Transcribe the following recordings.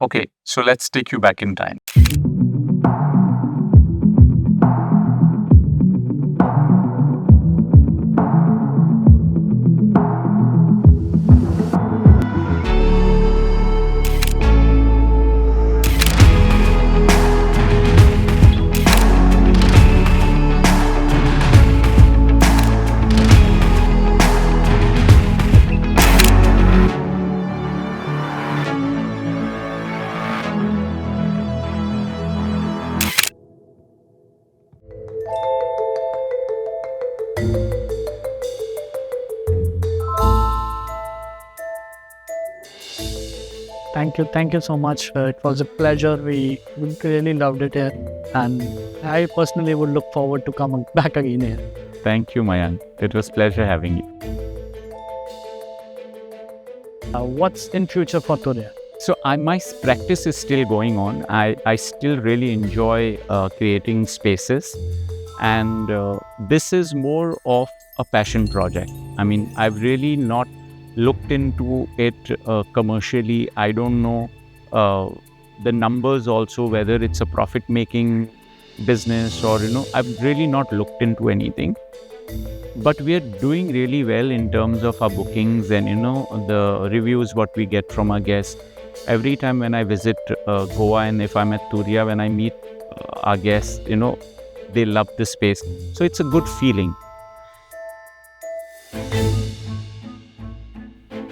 Okay, so let's take you back in time. Thank you so much. It was a pleasure. We really loved it here, and I personally would look forward to coming back again here. Thank you, Mayank. It was pleasure having you. What's in future for Turiya? So my practice is still going on. I still really enjoy creating spaces, and this is more of a passion project. I mean, I've really not looked into it commercially. I don't know the numbers also, whether it's a profit-making business or, I've really not looked into anything. But we are doing really well in terms of our bookings and, the reviews, what we get from our guests. Every time when I visit Goa and if I'm at Turiya, when I meet our guests, they love the space. So it's a good feeling.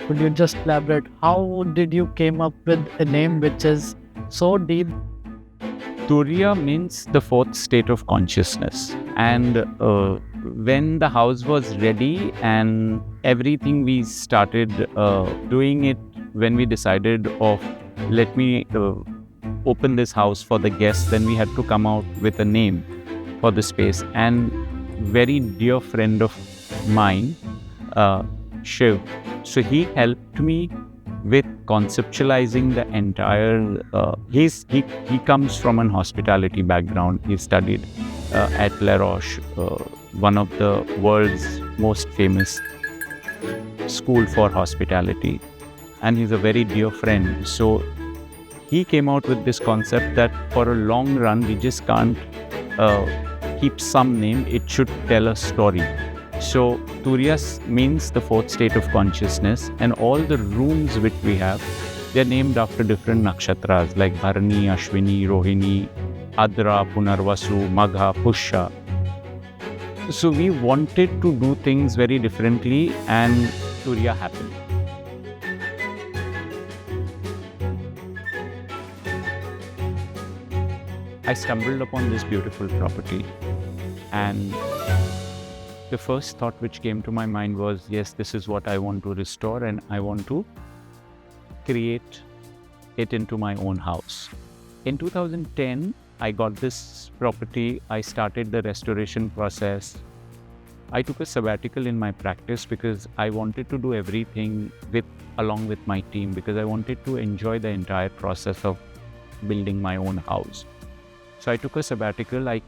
Could you just elaborate? How did you came up with a name which is so deep? Turiya means the fourth state of consciousness. And when the house was ready and everything, we started doing it when we decided of let me open this house for the guests, then we had to come out with a name for the space. And very dear friend of mine, Shiv, so he helped me with conceptualizing the entire, he comes from an hospitality background. He studied at La Roche, one of the world's most famous school for hospitality. And he's a very dear friend. So he came out with this concept that for a long run, we just can't keep some name. It should tell a story. So Turiya means the fourth state of consciousness, and all the rooms which we have, they're named after different nakshatras like Bharani, Ashwini, Rohini, Adra, Punarvasu, Magha, Pusha. So we wanted to do things very differently, and Turiya happened. I stumbled upon this beautiful property, and the first thought which came to my mind was, yes, this is what I want to restore, and I want to create it into my own house. In 2010, I got this property. I started the restoration process. I took a sabbatical in my practice because I wanted to do everything along with my team, because I wanted to enjoy the entire process of building my own house. So I took a sabbatical. I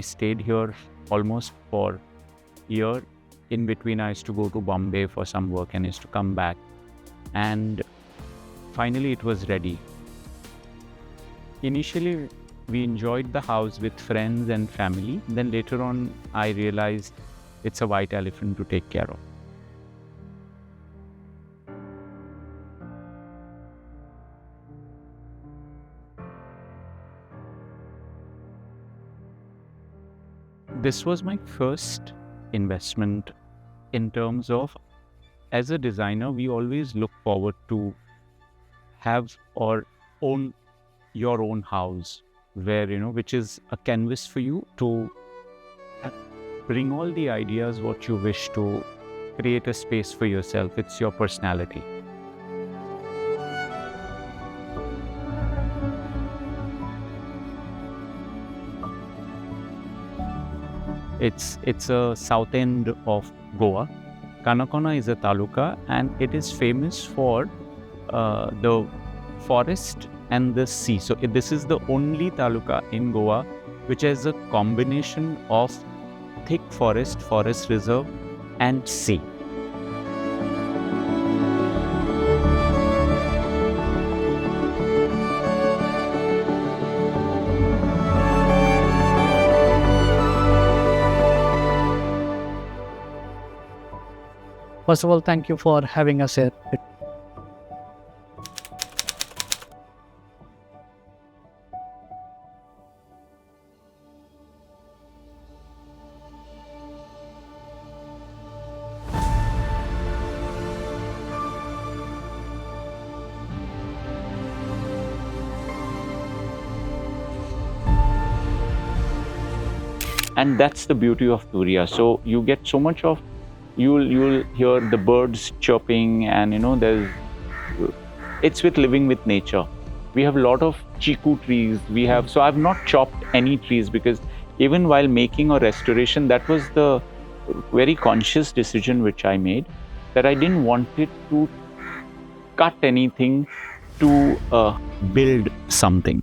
stayed here almost for year. In between, I used to go to Bombay for some work and used to come back, and finally it was ready. Initially we enjoyed the house with friends and family. Then later on I realized it's a white elephant to take care of. This was my first investment in terms of, as a designer, we always look forward to have or own your own house where, which is a canvas for you to bring all the ideas, what you wish to create a space for yourself. It's your personality. It's a south end of Goa. Canacona is a taluka, and it is famous for the forest and the sea. So this is the only taluka in Goa which has a combination of thick forest reserve and sea. First of all, thank you for having us here. And that's the beauty of Turiya. So you get so much of, you'll hear the birds chirping, and it's with living with nature. We have a lot of chiku trees. So I've not chopped any trees, because even while making a restoration, that was the very conscious decision which I made, that I didn't want it to cut anything to build something.